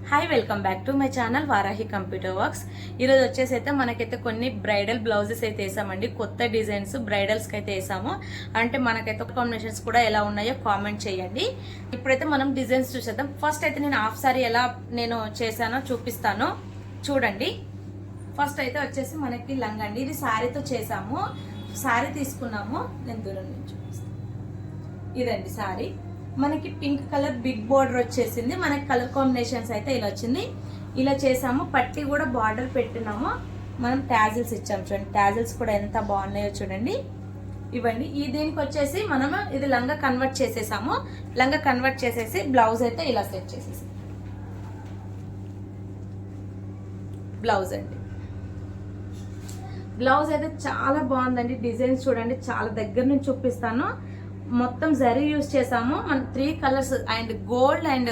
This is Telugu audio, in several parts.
Hi welcome back to my channel Varahi computer works. ఈరోజు వచ్చేసి అయితే మనకైతే కొన్ని బ్రైడల్ బ్లౌజెస్ అయితే వేసామండి. కొత్త డిజైన్స్ బ్రైడల్స్కి అయితే వేసాము. అంటే మనకైతే కాంబినేషన్స్ కూడా ఎలా ఉన్నాయో కామెంట్ చేయండి. ఇప్పుడైతే మనం డిజైన్స్ చూసేద్దాం. ఫస్ట్ అయితే నేను హాఫ్ సారీ ఎలా నేను చేశానో చూపిస్తాను చూడండి. ఫస్ట్ అయితే వచ్చేసి మనకి లంగా అండి. ఇది శారీతో చేసాము. శారీ తీసుకున్నాము. నేను దూరం నుంచి చూపిస్తాను. ఇదండి శారీ. మనకి పింక్ కలర్ బిగ్ బార్డర్ వచ్చేసింది. మనకి కలర్ కాంబినేషన్స్ అయితే ఇలా వచ్చింది. ఇలా చేసాము. పట్టి కూడా బార్డర్ పెట్టినాము. మనం టాజిల్స్ ఇచ్చాము చూడండి. టాజిల్స్ కూడా ఎంత బాగున్నాయో చూడండి. ఇవ్వండి. ఈ దీనికి వచ్చేసి మనము ఇది లంగా కన్వర్ట్ చేసేసాము. లంగా కన్వర్ట్ చేసేసి బ్లౌజ్ అయితే ఇలా సెట్ చేసేసి బ్లౌజ్ అండి. బ్లౌజ్ అయితే చాలా బాగుందండి. డిజైన్స్ చూడండి. చాలా దగ్గర నుంచి చూపిస్తాను. మొత్తం జరీ యూజ్ చేసాము. మన 3 colours and gold and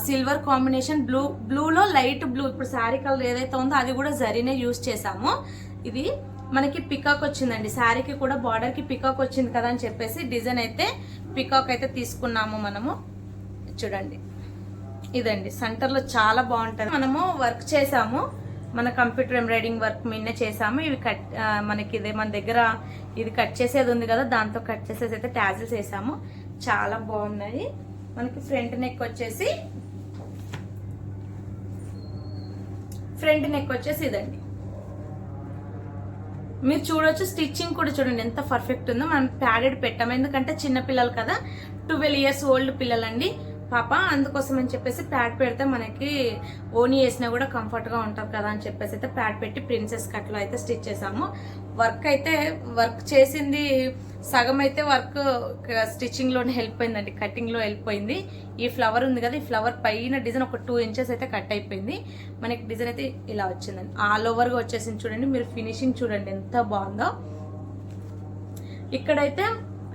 silver combination, బ్లూలో లైట్ బ్లూ. ఇప్పుడు శారీ కలర్ ఏదైతే ఉందో అది కూడా జరీనే యూజ్ చేసాము. ఇది మనకి పికాక్ వచ్చిందండి. శారీకి కూడా బార్డర్ కి పికాక్ వచ్చింది కదా అని చెప్పేసి డిజైన్ అయితే పికాక్ అయితే తీసుకున్నాము మనము. చూడండి ఇదండి. సెంటర్ లో చాలా బాగుంటుంది. మనము వర్క్ చేసాము. మన కంప్యూటర్ ఎంబ్రాయిడింగ్ వర్క్ మీదనే చేసాము. ఇవి కట్ మనకి ఇదే మన దగ్గర ఇది కట్ చేసేది ఉంది కదా, దాంతో కట్ చేసేసి అయితే టాజిల్స్ వేసాము. చాలా బాగున్నాయి. మనకి ఫ్రంట్ నెక్ వచ్చేసి ఇదండి. మీరు చూడొచ్చు. స్టిచ్చింగ్ కూడా చూడండి ఎంత పర్ఫెక్ట్ ఉందో. మనం ప్యాడెడ్ పెట్టాము. ఎందుకంటే చిన్నపిల్లలు కదా, 12 years ఓల్డ్ పిల్లలండి పాప. అందుకోసం అని చెప్పేసి ప్యాడ్ పెడితే మనకి ఓని వేసినా కూడా కంఫర్ట్ గా ఉంటారు కదా అని చెప్పేసి అయితే ప్యాడ్ పెట్టి ప్రిన్సెస్ కట్ లో అయితే స్టిచ్ చేసాము. వర్క్ చేసింది సగం అయితే వర్క్ స్టిచ్చింగ్ లోనే వెళ్ళిపోయిందండి. కటింగ్ లో వెళ్ళిపోయింది. ఈ ఫ్లవర్ ఉంది కదా, ఈ ఫ్లవర్ పైన డిజైన్ ఒక 2 inches అయితే కట్ అయిపోయింది. మనకి డిజైన్ అయితే ఇలా వచ్చిందండి. ఆల్ ఓవర్ గా వచ్చేసింది చూడండి. మీరు ఫినిషింగ్ చూడండి ఎంత బాగుందో.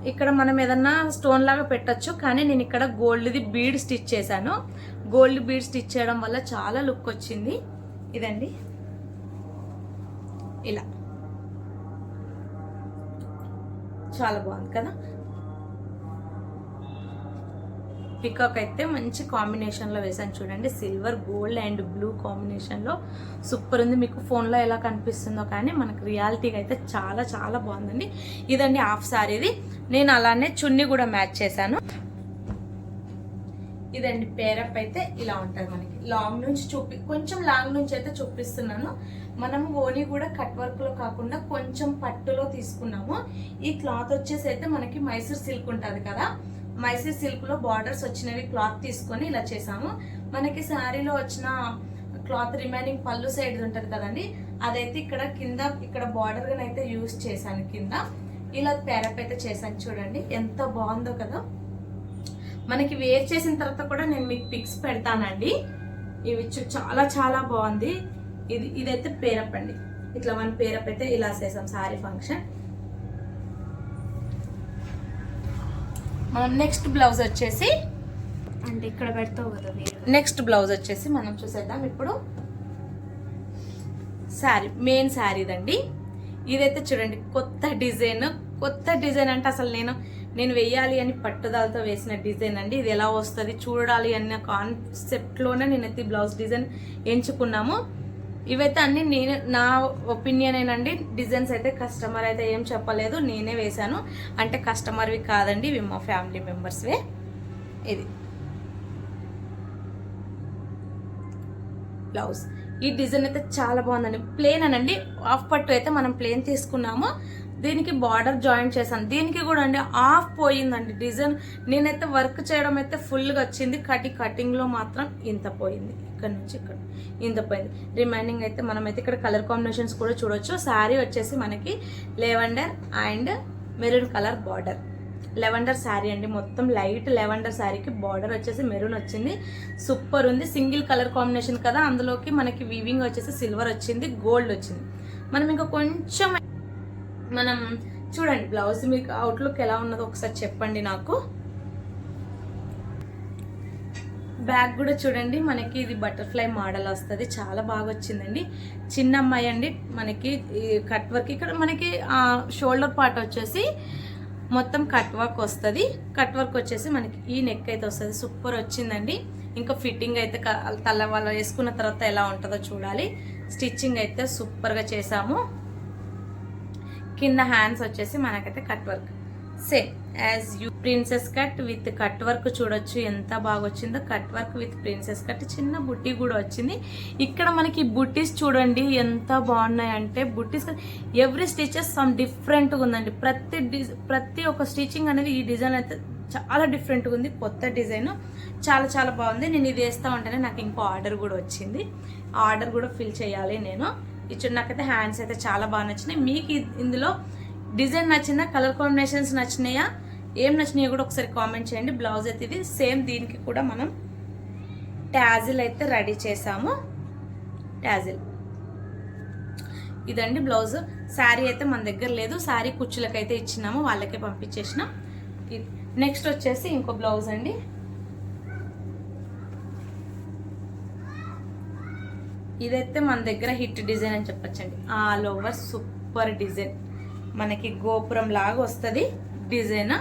ఇక్కడ మనం ఏదన్నా స్టోన్ లాగా పెట్టచ్చు, కానీ నేను ఇక్కడ గోల్డ్ది బీడ్ స్టిచ్ చేశాను. గోల్డ్ బీడ్ స్టిచ్ చేయడం వల్ల చాలా లుక్ వచ్చింది. ఇదండి ఇలా చాలా బాగుంది కదా. పికాక్ అయితే మంచి కాంబినేషన్ లో వేసాను చూడండి. Silver, gold and blue combination లో సూపర్ ఉంది. మీకు ఫోన్ లో ఎలా కనిపిస్తుందో కానీ మనకు రియాలిటీగా అయితే చాలా చాలా బాగుందండి. ఇదండి హాఫ్ సారీది. నేను అలానే చున్నీ కూడా మ్యాచ్ చేశాను. ఇదండి పేరప్ అయితే ఇలా ఉంటుంది. మనకి లాంగ్ నుంచి కొంచెం లాంగ్ నుంచి అయితే చూపిస్తున్నాను. మనము ఓని కూడా కట్ వర్క్ లో కాకుండా కొంచెం పట్టులో తీసుకున్నాము. ఈ క్లాత్ వచ్చేసి అయితే మనకి మైసూర్ సిల్క్ ఉంటుంది కదా, మైసూర్ సిల్క్ లో బార్డర్స్ వచ్చినవి క్లాత్ తీసుకొని ఇలా చేసాము. మనకి శారీలో వచ్చిన క్లాత్ రిమైనింగ్ పళ్ళు సైడ్ ఉంటుంది కదండి, అదైతే ఇక్కడ కింద ఇక్కడ బార్డర్ గా అయితే యూజ్ చేశాను. కింద ఇలా పేరప్ అయితే చేశాను చూడండి. ఎంత బాగుందో కదా. మనకి వేర్ చేసిన తర్వాత కూడా నేను మీకు పిక్స్ పెడతానండి. ఇవి చాలా చాలా బాగుంది. ఇదైతే పేరప్ అండి. ఇట్లా మన పేరప్ అయితే ఇలా చేసాం శారీ ఫంక్షన్. మనం నెక్స్ట్ బ్లౌజ్ వచ్చేసి అంటే ఇక్కడ పెడతావు కదా. నెక్స్ట్ బ్లౌజ్ వచ్చేసి మనం చూసేద్దాం ఇప్పుడు. శారీ మెయిన్ శారీదండి. ఇదైతే చూడండి కొత్త డిజైన్ అంటే అసలు నేను వేయాలి అని పట్టుదలతో వేసిన డిజైన్ అండి. ఇది ఎలా వస్తుంది చూడాలి అన్న కాన్సెప్ట్ లోనే నేనైతే బ్లౌజ్ డిజైన్ ఎంచుకున్నాము. ఇవైతే అన్ని నా ఒపీనియన్ ఏనండి. డిజైన్స్ అయితే కస్టమర్ అయితే ఏం చెప్పలేదు, నేనే వేశాను. అంటే కస్టమర్వి కాదండి, ఇవి మా ఫ్యామిలీ మెంబర్స్వే. ఇది బ్లౌజ్. ఈ డిజైన్ అయితే చాలా బాగుందండి. ప్లేన్ అనండి. హాఫ్ పట్టు అయితే మనం ప్లేన్ తీసుకున్నాము. దీనికి బార్డర్ జాయిన్ చేశాను. దీనికి కూడా అండి హాఫ్ పోయిందండి డిజైన్. నేనైతే వర్క్ చేయడం అయితే ఫుల్గా వచ్చింది. కటింగ్ లో మాత్రం ఇంత పోయింది. ఇక్కడ నుంచి ఇక్కడ ఇంత పోయింది. రిమైనింగ్ అయితే మనమైతే ఇక్కడ కలర్ కాంబినేషన్స్ కూడా చూడొచ్చు. శారీ వచ్చేసి మనకి lavender and maroon colour border. Lavender sari అండి. మొత్తం లైట్ లెవెండర్ శారీకి బార్డర్ వచ్చేసి మెరూన్ వచ్చింది. సూపర్ ఉంది. సింగిల్ కలర్ కాంబినేషన్ కదా, అందులోకి మనకి వీవింగ్ వచ్చేసి సిల్వర్ వచ్చింది, గోల్డ్ వచ్చింది. మనం ఇంకా కొంచెం మనం చూడండి బ్లౌజ్ మీకు అవుట్లుక్ ఎలా ఉన్నదో ఒకసారి చెప్పండి నాకు. బ్యాక్ కూడా చూడండి. మనకి ఇది బటర్ఫ్లై మోడల్ వస్తుంది. చాలా బాగా వచ్చిందండి. చిన్న అమ్మాయి అండి. మనకి కట్ వర్క్ ఇక్కడ మనకి షోల్డర్ పార్ట్ వచ్చేసి మొత్తం కట్ వర్క్ వస్తుంది. కట్ వర్క్ వచ్చేసి మనకి ఈ నెక్ అయితే వస్తుంది. సూపర్ వచ్చిందండి. ఇంకా ఫిట్టింగ్ అయితే తల వాళ్ళు వేసుకున్న తర్వాత ఎలా ఉంటుందో చూడాలి. స్టిచ్చింగ్ అయితే సూపర్గా చేసాము. కింద హ్యాండ్స్ వచ్చేసి మనకైతే cut work same as you princess cut with cut work చూడొచ్చు ఎంత బాగా వచ్చిందో. Cut work with princess cut, చిన్న బుట్టి కూడా వచ్చింది. ఇక్కడ మనకి బుట్టీస్ చూడండి ఎంత బాగున్నాయంటే, బుట్టీస్ ఎవ్రీ స్టిచెస్ సమ్ డిఫరెంట్గా ఉందండి. ప్రతి ఒక్క స్టిచ్చింగ్ అనేది ఈ డిజైన్ అయితే చాలా డిఫరెంట్గా ఉంది. కొత్త డిజైన్ చాలా చాలా బాగుంది. నేను ఇది వేస్తా ఉంటేనే నాకు ఇంకో ఆర్డర్ కూడా వచ్చింది. ఆ ఆర్డర్ కూడా ఫిల్ చేయాలి నేను. ఇచ్చిన నాకైతే హ్యాండ్స్ అయితే చాలా బాగా నచ్చినాయి. మీకు ఇందులో డిజైన్ నచ్చిందా, కలర్ కాంబినేషన్స్ నచ్చినాయా, ఏం నచ్చినాయో కూడా ఒకసారి కామెంట్ చేయండి. బ్లౌజ్ అయితే ఇది సేమ్. దీనికి కూడా మనం ట్యాజిల్ అయితే రెడీ చేసాము. ట్యాజిల్ ఇదండి బ్లౌజ్. శారీ అయితే మన దగ్గర లేదు, శారీ కుచ్చులకైతే ఇచ్చినాము, వాళ్ళకే పంపించేసినాం. నెక్స్ట్ వచ్చేసి ఇంకో బ్లౌజ్ అండి. ఇదైతే మన దగ్గర హిట్ డిజైన్ అని చెప్పొచ్చండి. ఆల్ ఓవర్ సూపర్ డిజైన్, మనకి గోపురం లాగా వస్తుంది డిజైన్.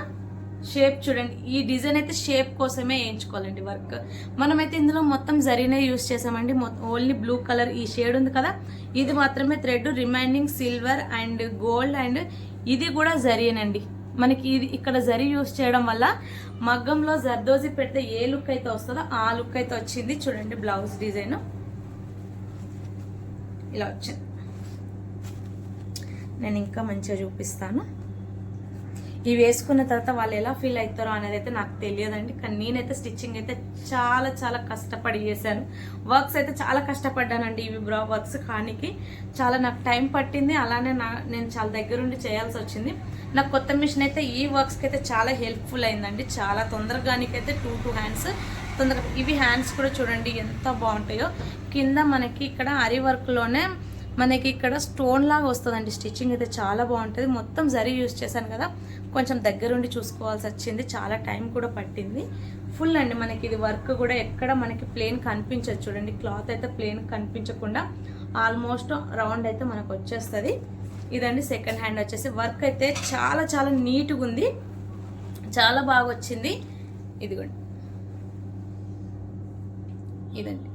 షేప్ చూడండి, ఈ డిజైన్ అయితే షేప్ కోసమే వేయించుకోవాలండి వర్క్. మనమైతే ఇందులో మొత్తం జరీనే యూస్ చేసామండి. ఓన్లీ బ్లూ కలర్ ఈ షేడ్ ఉంది కదా, ఇది మాత్రమే thread. Remaining silver and gold and ఇది కూడా జరీనండి. మనకి ఇది ఇక్కడ జరీ యూస్ చేయడం వల్ల మగ్గంలో జర్దోజీ పెడితే ఏ లుక్ అయితే వస్తుందో ఆ లుక్ అయితే వచ్చింది. చూడండి బ్లౌజ్ డిజైన్ ఇలా వచ్చింది. నేను ఇంకా మంచిగా చూపిస్తాను. ఇవి వేసుకున్న తర్వాత వాళ్ళు ఎలా ఫీల్ అవుతారో అనేది అయితే నాకు తెలియదండి. కానీ నేనైతే స్టిచ్చింగ్ అయితే చాలా చాలా కష్టపడి చేశాను. వర్క్స్ అయితే చాలా కష్టపడ్డానండి. ఇవి వర్క్స్ కానికి చాలా నాకు టైం పట్టింది. అలానే నేను చాలా దగ్గరుండి చేయాల్సి వచ్చింది. నాకు కొత్త మిషన్ అయితే ఈ వర్క్స్కి అయితే చాలా హెల్ప్ఫుల్ అయిందండి. చాలా తొందరగానికైతే 2 హ్యాండ్స్ తొందరగా. ఇవి హ్యాండ్స్ కూడా చూడండి ఎంత బాగుంటాయో. కింద మనకి ఇక్కడ అరి వర్క్లోనే మనకి ఇక్కడ స్టోన్ లాగా వస్తుందండి. స్టిచ్చింగ్ అయితే చాలా బాగుంటుంది. మొత్తం జరీ యూజ్ చేశాను కదా, కొంచెం దగ్గరుండి చూసుకోవాల్సి వచ్చింది. చాలా టైం కూడా పట్టింది. ఫుల్ అండి మనకి ఇది వర్క్ కూడా ఎక్కడ మనకి ప్లేన్ కనిపించదు. చూడండి క్లాత్ అయితే ప్లేన్ కనిపించకుండా ఆల్మోస్ట్ రౌండ్ అయితే మనకు వచ్చేస్తుంది. ఇదండి సెకండ్ హ్యాండ్ వచ్చేసి. వర్క్ అయితే చాలా చాలా నీట్గా ఉంది, చాలా బాగా వచ్చింది. ఇదిగోండి ఇదండి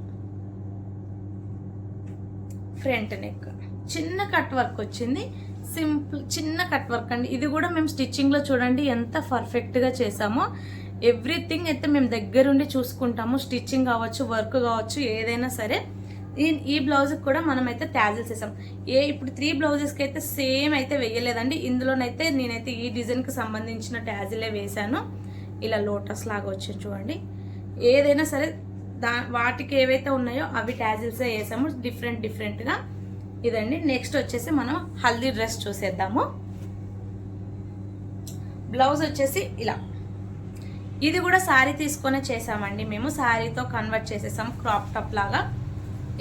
ఫ్రంట్ నెక్, చిన్న కట్ వర్క్ వచ్చింది. సింపుల్ చిన్న కట్ వర్క్ అండి. ఇది కూడా మేము స్టిచ్చింగ్లో చూడండి ఎంత పర్ఫెక్ట్గా చేసామో. ఎవ్రీథింగ్ అయితే మేము దగ్గరుండి చూసుకుంటాము. స్టిచ్చింగ్ కావచ్చు, వర్క్ కావచ్చు, ఏదైనా సరే. ఈ బ్లౌజ్కి కూడా మనమైతే ట్యాజిల్స్ వేసాం. ఇప్పుడు 3 బ్లౌజెస్కి అయితే సేమ్ అయితే వేయలేదండి. ఇందులోనైతే నేనైతే ఈ డిజైన్కి సంబంధించిన ట్యాజిలే వేసాను. ఇలా లోటస్ లాగా వచ్చింది చూడండి. ఏదైనా సరే వాటికి ఏవైతే ఉన్నాయో అవి ట్యాజిల్సే వేసాము డిఫరెంట్గా. ఇదండి నెక్స్ట్ వచ్చేసి మనం హల్దీ డ్రెస్ చూసేద్దాము. బ్లౌజ్ వచ్చేసి ఇలా. ఇది కూడా శారీ తీసుకొనే చేసామండి మేము. శారీతో కన్వర్ట్ చేసేసాము క్రాప్ టాప్ లాగా.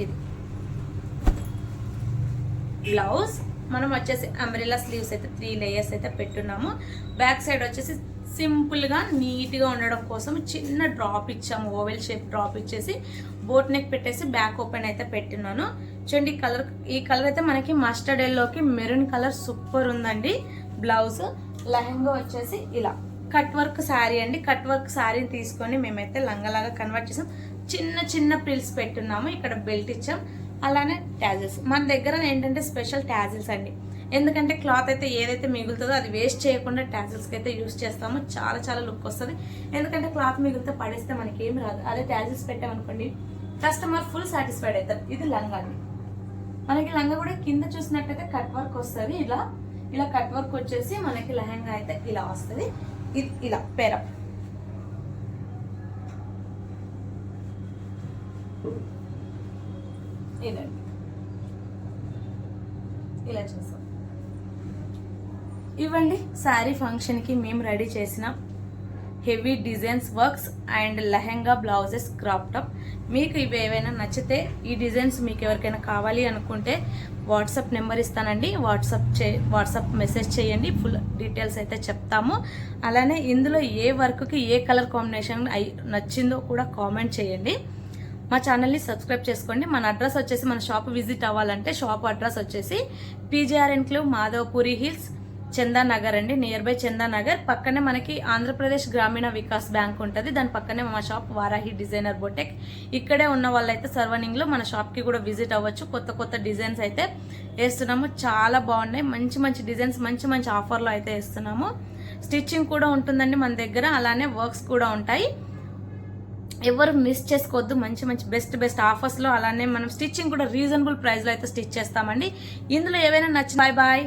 ఇది బ్లౌజ్. మనం వచ్చేసి అంబ్రెల్లా స్లీవ్స్ అయితే 3 లేయర్స్ అయితే పెట్టున్నాము. బ్యాక్ సైడ్ వచ్చేసి సింపుల్గా నీట్గా ఉండడం కోసం చిన్న డ్రాప్ ఇచ్చాము. ఓవెల్ షేప్ డ్రాప్ ఇచ్చేసి బోట్ నెక్ పెట్టేసి బ్యాక్ ఓపెన్ అయితే పెట్టినాను. చూడండి ఈ కలర్ అయితే మనకి మస్టర్డ్ ఎల్లోకి మెరూన్ కలర్ సూపర్ ఉందండి. బ్లౌజ్. లెహంగా వచ్చేసి ఇలా కట్ వర్క్ శారీ అండి. కట్ వర్క్ శారీని తీసుకొని మేమైతే లంగలాగా కన్వర్ట్ చేసాం. చిన్న చిన్న ప్రిల్స్ పెట్టున్నాము. ఇక్కడ బెల్ట్ ఇచ్చాం. అలానే ట్యాజిల్స్. మన దగ్గర ఏంటంటే స్పెషల్ ట్యాజిల్స్ అండి. ఎందుకంటే క్లాత్ అయితే ఏదైతే మిగులుతుందో అది వేస్ట్ చేయకుండా ట్యాజిల్స్కి అయితే యూస్ చేస్తాము. చాలా చాలా లుక్ వస్తుంది. ఎందుకంటే క్లాత్ మిగిలితే పడేస్తే మనకి ఏం రాదు. అదే ట్యాజిల్స్ పెట్టామనుకోండి కస్టమర్ ఫుల్ సాటిస్ఫైడ్ అవుతారు. ఇది లంగా అండి. మనకి లంగా కూడా కింద చూసినట్టయితే కట్ వర్క్ వస్తుంది. ఇలా కట్ వర్క్ వచ్చేసి మనకి లెహంగా అయితే ఇలా వస్తుంది. ఇది ఇలా పేరప్. ఇదండి ఇలా చేస్తాం. ఇవ్వండి శారీ ఫంక్షన్కి మేము రెడీ చేసిన heavy designs works and lehenga blouses crop top. మీకు ఇవి ఏవైనా నచ్చితే ఈ డిజైన్స్ మీకు ఎవరికైనా కావాలి అనుకుంటే వాట్సాప్ నెంబర్ ఇస్తానండి. వాట్సాప్ మెసేజ్ చేయండి. ఫుల్ డీటెయిల్స్ అయితే చెప్తాము. అలానే ఇందులో ఏ వర్క్కి ఏ కలర్ కాంబినేషన్ నచ్చిందో కూడా కామెంట్ చేయండి. మా ఛానల్ని సబ్స్క్రైబ్ చేసుకోండి. మన అడ్రస్ వచ్చేసి మన షాప్ విజిట్ అవ్వాలంటే షాప్ అడ్రస్ వచ్చేసి PGR enclave, Madhavapuri hills, Chandanagar అండి, నియర్ బై చందానగర్. పక్కనే మనకి ఆంధ్రప్రదేశ్ గ్రామీణ వికాస్ బ్యాంక్ ఉంటుంది, దాని పక్కనే మా షాప్ వారాహి డిజైనర్ బొటెక్. ఇక్కడే ఉన్న వాళ్ళైతే సర్వనింగ్ లో మన షాప్ కి కూడా విజిట్ అవ్వచ్చు. కొత్త కొత్త డిజైన్స్ అయితే వేస్తున్నాము, చాలా బాగున్నాయి. మంచి మంచి డిజైన్స్ మంచి మంచి ఆఫర్లో అయితే వేస్తున్నాము. స్టిచ్చింగ్ కూడా ఉంటుందండి మన దగ్గర, అలానే వర్క్స్ కూడా ఉంటాయి. ఎవరు మిస్ చేసుకోవద్దు. మంచి మంచి బెస్ట్ ఆఫర్స్ లో, అలానే మనం స్టిచ్చింగ్ కూడా రీజనబుల్ ప్రైస్ లో అయితే స్టిచ్ చేస్తామండి. ఇందులో ఏవైనా నచ్చిన బాయ్ బాయ్.